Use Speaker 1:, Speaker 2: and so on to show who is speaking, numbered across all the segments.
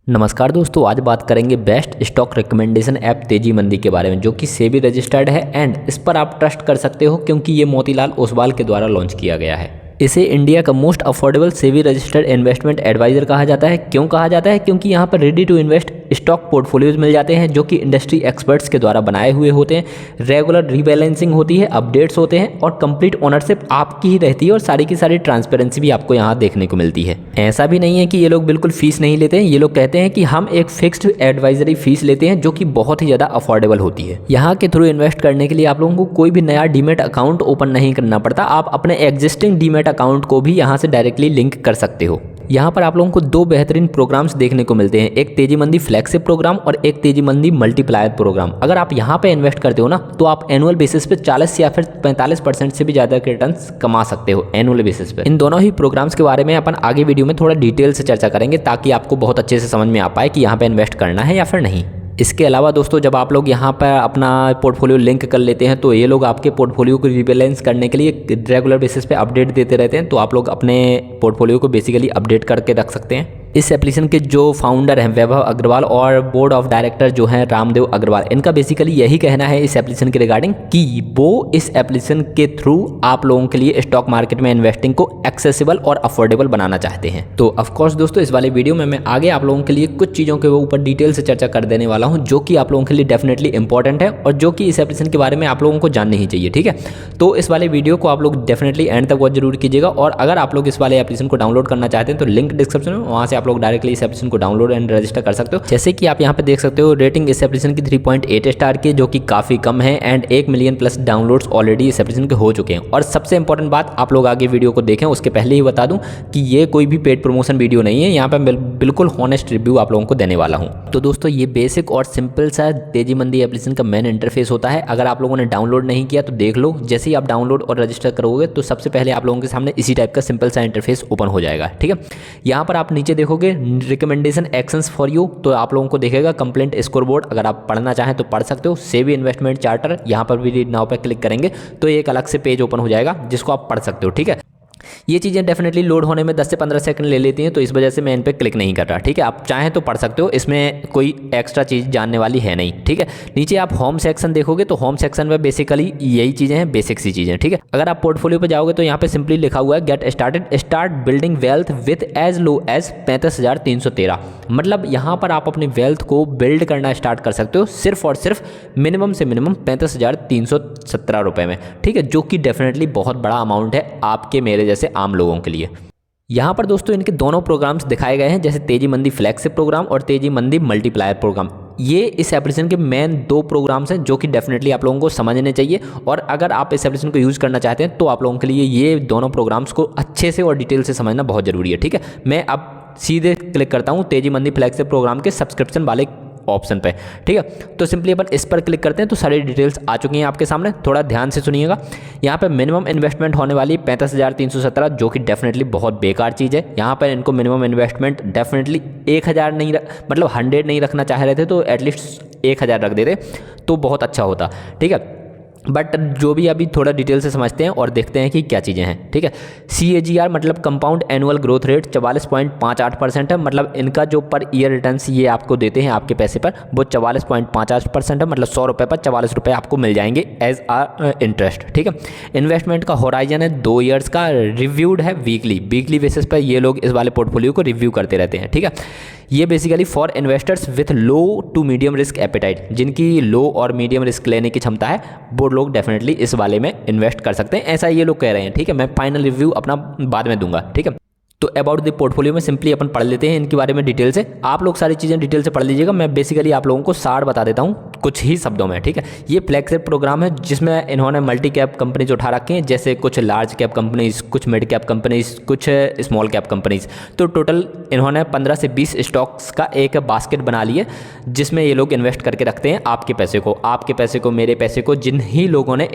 Speaker 1: नमस्कार दोस्तों, आज बात करेंगे बेस्ट स्टॉक रिकमेंडेशन ऐप तेजी मंदी के बारे में, जो कि सेबी रजिस्टर्ड है एंड इस पर आप ट्रस्ट कर सकते हो क्योंकि ये मोतीलाल ओसवाल के द्वारा लॉन्च किया गया है। इसे इंडिया का most affordable SEBI registered investment adviser कहा जाता है। क्यों कहा जाता है? क्योंकि यहाँ पर ready to invest stock portfolios मिल जाते हैं जो कि इंडस्ट्री एक्सपर्ट्स के द्वारा बनाए हुए होते हैं। रेगुलर रीबैलेंसिंग होती है, अपडेट्स होते हैं और कंप्लीट ओनरशिप आपकी ही रहती है और सारी की सारी ट्रांसपेरेंसी भी आपको यहाँ देखने को मिलती है। ऐसा भी नहीं है कि ये लोग बिल्कुल फीस नहीं लेते हैं। ये लोग कहते हैं कि हम एक फिक्स्ड एडवाइजरी फीस लेते हैं जो कि बहुत ही ज़्यादा अफोर्डेबल होती है। यहाँ के थ्रू इन्वेस्ट करने के लिए आप लोगों को कोई भी नया डीमेट अकाउंट ओपन नहीं करना पड़ता। आप अपने एग्जिस्टिंग डीमेट अकाउंट को भी यहाँ से डायरेक्टली लिंक कर सकते हो। यहाँ पर आप लोगों को दो बेहतरीन प्रोग्राम्स देखने को मिलते हैं, एक तेजी मंदी फ्लैगशिप प्रोग्राम और एक तेजी मंदी मल्टीप्लायर प्रोग्राम। अगर आप यहाँ पे इन्वेस्ट करते हो ना तो आप एनुअल बेसिस पे 40 या फिर 45% से भी ज़्यादा के रिटर्न्स कमा सकते हो एनुअल बेसिस पे। इन दोनों ही प्रोग्राम्स के बारे में अपन आगे वीडियो में थोड़ा डिटेल से चर्चा करेंगे ताकि आपको बहुत अच्छे से समझ में आ पाए कि यहाँ पे इन्वेस्ट करना है या फिर नहीं। इसके अलावा दोस्तों, जब आप लोग यहाँ पर अपना पोर्टफोलियो लिंक कर लेते हैं तो ये लोग आपके पोर्टफोलियो को रीबैलेंस करने के लिए रेगुलर बेसिस पे अपडेट देते रहते हैं। तो आप लोग अपने पोर्टफोलियो को बेसिकली अपडेट करके रख सकते हैं। इस एप्लीकेशन के जो फाउंडर हैं वैभव अग्रवाल और बोर्ड ऑफ डायरेक्टर जो हैं रामदेव अग्रवाल, इनका बेसिकली यही कहना है इस एप्लीकेशन के रिगार्डिंग कि वो इस एप्लीकेशन के थ्रू आप लोगों के लिए स्टॉक मार्केट में इन्वेस्टिंग को एक्सेसिबल और अफोर्डेबल बनाना चाहते हैं। तो ऑफकोर्स दोस्तों, इस वाले वीडियो में मैं आगे आप लोगों के लिए कुछ चीज़ों के ऊपर डिटेल से चर्चा कर देने वाला हूँ जो कि आप लोगों के लिए डेफिनेटली इंपॉर्टेंट है और जो कि इस एप्लीकेशन के बारे में आप लोगों को जाननी ही चाहिए। ठीक है, तो इस वाले वीडियो को आप लोग डेफिनेटली एंड तक वॉच जरूर कीजिएगा। और अगर आप लोग इस वाले एप्लीकेशन को डाउनलोड करना चाहते हैं तो लिंक डिस्क्रिप्शन में, वहाँ से आप लोग डायरेक्टली इस एप्लीकेशन को डाउनलोड एंड रजिस्टर कर सकते हो। जैसे कि आप यहाँ पे देख सकते हो, रेटिंग इस एप्लीकेशन की 3.8 स्टार की, जो कि काफ़ी कम है and 1 million plus downloads already इस एप्लीकेशन के हो चुके हैं। और सबसे इंपॉर्टेंट बात, आप लोग आगे वीडियो को देखें उसके पहले ही बता दूं कि ये कोई भी पेड प्रमोशन वीडियो नहीं है। यहाँ पे बिल्कुल हॉनेस्ट रिव्यू आप लोगों को देने वाला हूँ। तो दोस्तों, ये बेसिक और सिंपल सा तेजी मंदी एप्लीकेशन का मेन इंटरफेस होता है। अगर आप लोगों ने डाउनलोड नहीं किया तो देख लो। जैसे ही आप डाउनलोड और रजिस्टर करोगे तो सबसे पहले आप लोगों के सामने इसी टाइप का सिंपल सा इंटरफेस ओपन हो जाएगा। ठीक है, यहाँ पर आप नीचे देखोगे रिकमेंडेशन एक्शंस फॉर यू, तो आप लोगों को देखेगा कंप्लेंट स्कोरबोर्ड। अगर आप पढ़ना चाहें तो पढ़ सकते हो। सेबी इन्वेस्टमेंट चार्टर, यहाँ पर भी रीड नाउ पर क्लिक करेंगे तो एक अलग से पेज ओपन हो जाएगा जिसको आप पढ़ सकते हो। ठीक है, ये चीज़ें डेफिनेटली लोड होने में 10 से 15 सेकंड ले लेती हैं, तो इस वजह से मैं इन पर क्लिक नहीं कर रहा। ठीक है, आप चाहें तो पढ़ सकते हो, इसमें कोई एक्स्ट्रा चीज़ जानने वाली है नहीं। ठीक है, नीचे आप होम सेक्शन देखोगे तो होम सेक्शन में बेसिकली यही चीज़ें हैं, बेसिक सी चीज़ें। ठीक है, अगर आप पोर्टफोलियो पे जाओगे तो यहाँ पे सिंपली लिखा हुआ है get started, start building wealth with age low age 35,313। मतलब यहाँ पर आप अपनी वेल्थ को बिल्ड करना स्टार्ट कर सकते हो सिर्फ और सिर्फ मिनिमम से मिनिमम 35,317 रुपये में। ठीक है, जो कि डेफिनेटली बहुत बड़ा अमाउंट है आपके मेरे जैसे आम लोगों के लिए। यहाँ पर दोस्तों इनके दोनों प्रोग्राम्स दिखाए गए हैं, जैसे तेजी मंदी फ्लैगशिप प्रोग्राम और तेजी मंदी मल्टीप्लायर प्रोग्राम। ये इस एप्लीकेशन के मेन दो प्रोग्राम्स हैं जो कि डेफिनेटली आप लोगों को समझने चाहिए। और अगर आप इस एप्लीकेशन को यूज़ करना चाहते हैं तो आप लोगों के लिए ये दोनों प्रोग्राम्स को अच्छे से और डिटेल से समझना बहुत ज़रूरी है। ठीक है, मैं अब सीधे क्लिक करता हूँ तेजी मंदी फ्लैगशिप प्रोग्राम के सब्सक्रिप्शन वाले ऑप्शन पे। ठीक है, तो सिंपली अपन इस पर क्लिक करते हैं तो सारी डिटेल्स आ चुकी हैं आपके सामने। थोड़ा ध्यान से सुनिएगा। यहाँ पे मिनिमम इन्वेस्टमेंट होने वाली 35,317, जो कि डेफिनेटली बहुत बेकार चीज़ है। यहाँ पर इनको मिनिमम इन्वेस्टमेंट डेफिनेटली 1,000 नहीं मतलब 100 नहीं रखना चाह रहे थे तो एटलीस्ट 1,000 रख देते तो बहुत अच्छा होता। ठीक है, बट जो भी अभी थोड़ा डिटेल से समझते हैं और देखते हैं कि क्या चीज़ें हैं। ठीक है, CAGR मतलब कंपाउंड एनुअल ग्रोथ रेट 44.58% है। मतलब इनका जो पर ईयर रिटर्न्स ये आपको देते हैं आपके पैसे पर वो 44.58% है। मतलब 100 रुपये पर 44 रुपये आपको मिल जाएंगे एज आर इंटरेस्ट। ठीक है, इन्वेस्टमेंट का होराइजन है 2 ईयर्स का, रिव्यूड है वीकली बेसिस पर ये लोग इस वाले पोर्टफोलियो को रिव्यू करते रहते हैं। ठीक है, ये basically for investors with low to medium risk appetite, जिनकी लो और मीडियम रिस्क लेने की क्षमता है वो लोग डेफिनेटली इस वाले में इन्वेस्ट कर सकते हैं, ऐसा ये लोग कह रहे हैं। ठीक है, मैं फाइनल रिव्यू अपना बाद में दूंगा। ठीक है, तो अबाउट द पोर्टफोलियो में सिंपली अपन पढ़ लेते हैं इनके बारे में डिटेल से। आप लोग सारी चीज़ें डिटेल से पढ़ लीजिएगा। मैं बेसिकली आप लोगों को सार बता देता हूँ कुछ ही शब्दों में। ठीक है, ये फ्लैगशिप प्रोग्राम है जिसमें इन्होंने मल्टी कैप कंपनीज उठा रखी हैं, जैसे कुछ लार्ज कैप कंपनीज, कुछ मिड कैप कंपनीज, कुछ स्मॉल कैप कंपनीज। तो टोटल इन्होंने 15 से 20 स्टॉक्स का एक बास्केट बना लिए जिसमें ये लोग इन्वेस्ट करके रखते हैं आपके पैसे को, मेरे पैसे को। जिन ही लोगों ने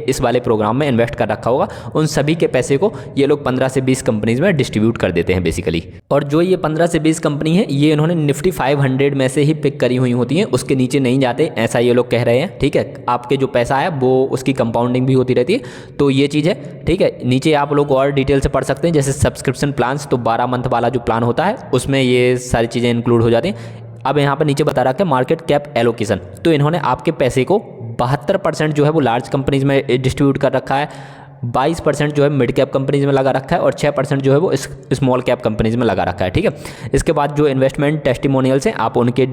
Speaker 1: इस वाले प्रोग्राम में इन्वेस्ट कर रखा होगा उन सभी के पैसे को ये लोग 15 से 20 कंपनीज में डिस्ट्रीब्यूट कर देते हैं बेसिकली। और जो ये 15 से 20 कंपनी है ये इन्होंने निफ्टी 500 में से ही पिक करी हुई होती हैं, उसके नीचे नहीं जाते जाते, ऐसा ये लोग कह रहे हैं। ठीक है, आपके जो पैसा है वो उसकी कंपाउंडिंग भी होती रहती है, तो ये चीज़ है। ठीक है, नीचे आप लोग और डिटेल से पढ़ सकते हैं, जैसे सब्सक्रिप्शन प्लान्स, तो 12 मंथ वाला जो प्लान होता है उसमें ये सारी चीज़ें इंक्लूड हो जाती हैं। अब यहाँ पर नीचे बता रखा है मार्केट कैप एलोकेशन, तो इन्होंने आपके पैसे को 72% जो है वो लार्ज कंपनीज में डिस्ट्रीब्यूट कर रखा है, 22% जो है मिड कैप कंपनीज में लगा रखा है और 6% जो है वो स्मॉल कैप कंपनीज में लगा रखा है। ठीक है, इसके बाद जो इन्वेस्टमेंट टेस्टिमोनियल्स हैं आप उनके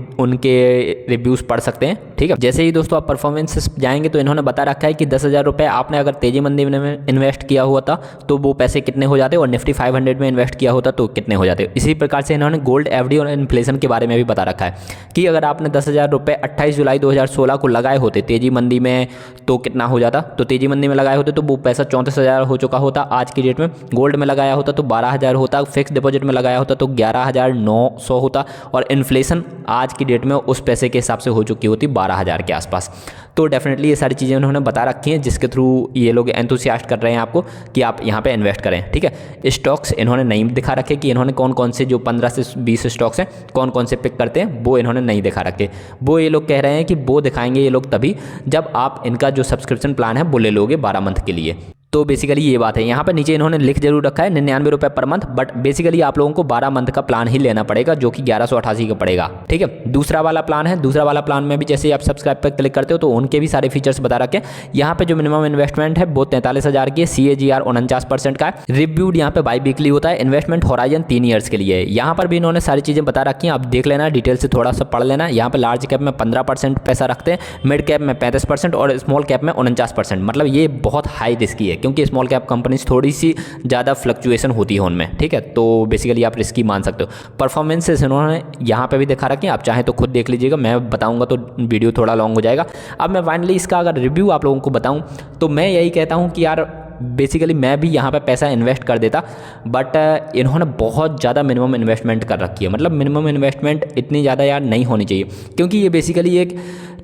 Speaker 1: रिव्यूज़ पढ़ सकते हैं। ठीक है, जैसे ही दोस्तों आप परफॉर्मेंस जाएंगे तो इन्होंने बता रखा है कि 10,000 रुपये आपने अगर तेजी मंदी में इन्वेस्ट किया हुआ था तो वो पैसे कितने हो जाते और निफ्टी 500 में इन्वेस्ट किया होता तो कितने हो जाते। इसी प्रकार से इन्होंने गोल्ड एफडी और इन्फ्लेशन के बारे में भी बता रखा है कि अगर आपने 10,000 रुपये 28 जुलाई 2016 को लगाए होते तेजी मंदी में तो कितना हो जाता, तो तेजी मंदी में लगाए होते तो वो पैसा 34,000 हो चुका होता आज की डेट में, गोल्ड में लगाया होता तो 12,000 होता, फिक्स डिपॉजिट में लगाया होता तो 11,900 होता और इन्फ्लेशन आज की डेट में उस पैसे के हिसाब से हो चुकी होती 12,000 के आसपास। तो डेफिनेटली ये सारी चीज़ें उन्होंने बता रखी हैं जिसके थ्रू ये लोग एंथुसियास्ट कर रहे हैं आपको कि आप यहाँ पे इन्वेस्ट करें। ठीक है, स्टॉक्स इन्होंने नहीं दिखा रखे कि इन्होंने कौन कौन से जो 15 से 20 स्टॉक्स हैं कौन कौन से पिक करते हैं, वो इन्होंने नहीं दिखा रखे। वो ये लोग कह रहे हैं कि वो दिखाएंगे ये लोग तभी जब आप इनका जो सब्सक्रिप्शन प्लान है वो ले लोगे 12 मंथ के लिए। तो बेसिकली ये बात है। यहाँ पर नीचे इन्होंने लिख जरूर रखा है 99 रुपये पर मंथ, बट बेसिकली आप लोगों को 12 मंथ का प्लान ही लेना पड़ेगा जो कि 1188 का पड़ेगा। ठीक है, दूसरा वाला प्लान है, दूसरा वाला प्लान में भी जैसे आप सब्सक्राइब पर क्लिक करते हो तो उनके भी सारे फीचर्स बता रखे हैं। यहाँ पे जो मिनिमम इन्वेस्टमेंट है वो 43,000 की है, CAGR 49% का है, रिव्यूड यहाँ पे बाई वीकली होता है, इन्वेस्टमेंट होराइजन 3 ईयर्स के लिए है। यहाँ पर भी इन्होंने सारी चीज़ें बता रखी हैं, आप देख लेना डिटेल से थोड़ा सा पढ़ लेना। यहाँ पे लार्ज कैप में 15% पैसा रखते हैं, मिड कैप में 35% और स्मॉल कैप में 49%। मतलब ये बहुत हाई रिस्की है क्योंकि स्मॉल कैप कंपनीज थोड़ी सी ज़्यादा फ्लक्चुएशन होती है उनमें। ठीक है, तो बेसिकली आप रिस्की मान सकते हो। परफॉर्मेंसेस इन्होंने यहाँ पे भी दिखा रखे हैं, आप चाहें तो खुद देख लीजिएगा, मैं बताऊंगा तो वीडियो थोड़ा लॉन्ग हो जाएगा। अब मैं फाइनली इसका अगर रिव्यू आप लोगों को बताऊं तो मैं यही कहता हूं कि यार बेसिकली मैं भी यहाँ पे पैसा इन्वेस्ट कर देता, बट इन्होंने बहुत ज़्यादा मिनिमम इन्वेस्टमेंट कर रखी है। मतलब मिनिमम इन्वेस्टमेंट इतनी ज़्यादा यार नहीं होनी चाहिए क्योंकि ये बेसिकली एक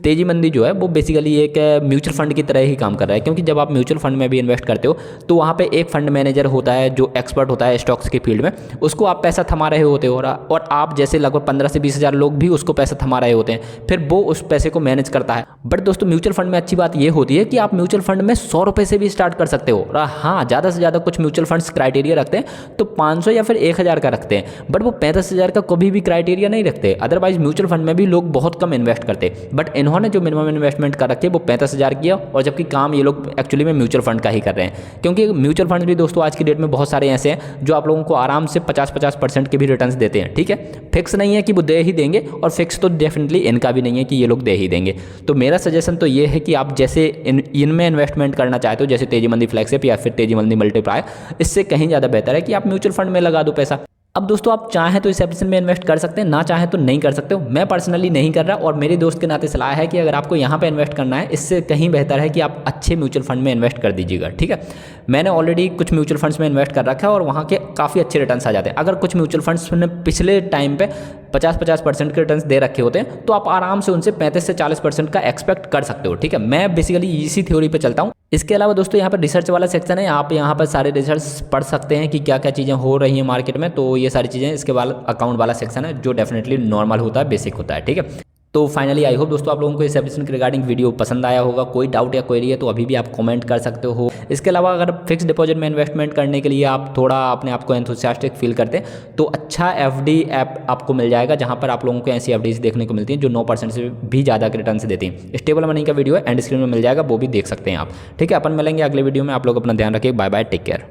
Speaker 1: तेजी मंदी जो है वो बेसिकली एक म्यूचुअल फंड की तरह ही काम कर रहा है। क्योंकि जब आप म्यूचुअल फंड में भी इन्वेस्ट करते हो तो वहाँ पे एक फंड मैनेजर होता है जो एक्सपर्ट होता है स्टॉक्स के फील्ड में, उसको आप पैसा थमा रहे होते हो और आप जैसे लगभग 15 से 20,000 लोग भी उसको पैसा थमा रहे होते हैं, फिर वो उस पैसे को मैनेज करता है। बट दोस्तों म्यूचुअल फंड में अच्छी बात ये होती है कि आप म्यूचुअल फंड में 100 रुपये से भी स्टार्ट कर सकते हो। हाँ, ज़्यादा से ज़्यादा कुछ म्यूचुअल फंड्स क्राइटेरिया रखते हैं तो 500 या फिर 1,000 का रखते हैं, बट वो 35,000 का कभी भी क्राइटेरिया नहीं रखते। अदरवाइज म्यूचुअल फंड में भी लोग बहुत कम इन्वेस्ट करते, बट इन्होंने जो मिनिमम इन्वेस्टमेंट कर रखी है वो 35,000 किया, और जबकि काम ये लोग एक्चुअली में म्यूचुअल फंड का ही कर रहे हैं। क्योंकि म्यूचुअल फंड भी दोस्तों आज की डेट में बहुत सारे ऐसे हैं जो आप लोगों को आराम से 50% के भी रिटर्न्स देते हैं। ठीक है, फिक्स नहीं है कि वो दे ही देंगे और फिक्स तो डेफिनेटली इनका भी नहीं है कि ये लोग दे ही देंगे। तो मेरा सजेशन तो ये है कि आप जैसे इनमें इन्वेस्टमेंट करना चाहते हो, जैसे तेजी मंदी फ्लैगशिप या फिर तेजी मंदी मल्टीप्लाई, इससे कहीं ज़्यादा बेहतर है कि आप म्यूचुअल फंड में लगा दो पैसा। अब दोस्तों आप चाहें तो इस एप्लीकेशन में इन्वेस्ट कर सकते हैं, ना चाहें तो नहीं कर सकते हो। मैं पर्सनली नहीं कर रहा और मेरे दोस्त के नाते सलाह है कि अगर आपको यहाँ पे इन्वेस्ट करना है, इससे कहीं बेहतर है कि आप अच्छे म्यूचुअल फंड में इन्वेस्ट कर दीजिएगा। ठीक है, मैंने ऑलरेडी कुछ म्यूचुअल फंड्स में इन्वेस्ट कर रखा है और वहाँ के काफ़ी अच्छे रिटर्न्स आ जाते हैं। अगर कुछ म्यूचुअल फंड्स ने पिछले टाइम पे 50% के रिटर्न्स दे रखे होते हैं तो आप आराम से उनसे 35 से 40% का एक्सपेक्ट कर सकते हो। ठीक है, मैं बेसिकली इसी थ्योरी पे चलता हूँ। इसके अलावा दोस्तों यहाँ पर रिसर्च वाला सेक्शन है, आप यहाँ पर सारे रिसर्च पढ़ सकते हैं कि क्या क्या चीज़ें हो रही हैं मार्केट में। तो ये सारी चीज़ें इसके बाद अकाउंट वाला सेक्शन है जो डेफिनेटली नॉर्मल होता है, बेसिक होता है। ठीक है, तो फाइनली आई होप दोस्तों आप लोगों को इस एप्लीकेशन के रिगार्डिंग वीडियो पसंद आया होगा। कोई डाउट या क्वेरी है तो अभी भी आप कमेंट कर सकते हो। इसके अलावा अगर फिक्स डिपॉजिट में इन्वेस्टमेंट करने के लिए आप थोड़ा अपने आप को एंथुसियास्टिक फील करते हैं तो अच्छा FD ऐप आपको मिल जाएगा, जहां पर आप लोगों को ऐसी FDs देखने को मिलती हैं जो 9% से भी ज़्यादा के रिटर्न देती हैं। स्टेबल मनी का वीडियो है, एंड स्क्रीन में मिल जाएगा, वो भी देख सकते हैं आप। ठीक है, अपन मिलेंगे अगले वीडियो में। आप लोग अपना ध्यान रखिए, बाय बाय, टेक केयर।